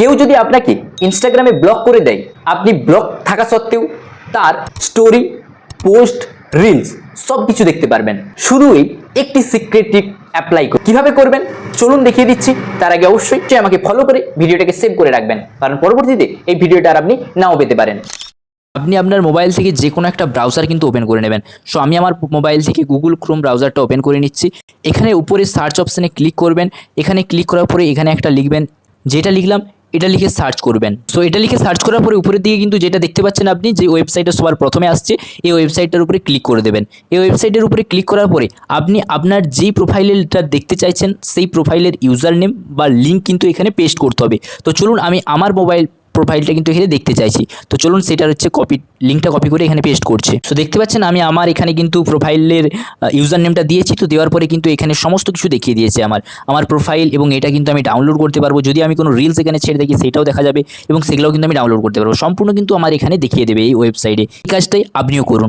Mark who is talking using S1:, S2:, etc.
S1: কেউ যদি আপনাকে ইনস্টাগ্রামে ব্লক করে দেয়, আপনি ব্লক থাকা সত্ত্বেও তার স্টোরি, পোস্ট, রিলস সব কিছু দেখতে পারবেন শুধু এই একটি সিক্রেট টিপ অ্যাপ্লাই করে। কিভাবে করবেন চলুন দেখিয়ে দিচ্ছি। তার আগে অবশ্যই আমাকে ফলো করে ভিডিওটাকে সেভ করে রাখবেন, কারণ পরবর্তীতে এই ভিডিওটা আর আপনি নাও পেতে পারেন। আপনি আপনার মোবাইল থেকে যে কোনো একটা ব্রাউজার কিন্তু ওপেন করে নেবেন। সো আমি আমার মোবাইল থেকে গুগল ক্রোম ব্রাউজারটা ওপেন করে নিচ্ছি। এখানে উপরে সার্চ অপশানে ক্লিক করবেন। এখানে ক্লিক করার পরে এখানে একটা লিখবেন, যেটা লিখলাম এটা লিখে সার্চ করবেন। সো এটা লিখে সার্চ করার পরে উপরের দিকে কিন্তু যেটা দেখতে পাচ্ছেন আপনি, যে ওয়েবসাইটটা সবার প্রথমে আসছে, এই ওয়েবসাইটটার উপরে ক্লিক করে দেবেন। এই ওয়েবসাইটের উপরে ক্লিক করার পরে আপনি আপনার যেই প্রোফাইলটা দেখতে চাইছেন সেই প্রোফাইলের ইউজার নেম বা লিঙ্ক কিন্তু এখানে পেস্ট করতে হবে। তো চলুন, আমি আমার মোবাইল প্রোফাইলটা কিন্তু এখানে দেখতে চাইছি, তো চলুন সেটার হচ্ছে লিঙ্কটা কপি করে এখানে পেস্ট করছি। তো দেখতে পাচ্ছেন আমি আমার এখানে কিন্তু প্রোফাইলের ইউজার নেমটা দিয়েছি। তো দেওয়ার পরে কিন্তু এখানে সমস্ত কিছু দেখিয়ে দিয়েছে আমার প্রোফাইল, এবং এটা কিন্তু আমি ডাউনলোড করতে পারবো। যদি আমি কোনো রিলস এখানে ছেড়ে দেখি সেটাও দেখা যাবে, এবং সেগুলোও কিন্তু আমি ডাউনলোড করতে পারবো। সম্পূর্ণ কিন্তু আমার এখানে দেখিয়ে দেবে এই ওয়েবসাইটে। এই কাজটাই আপনিও করুন।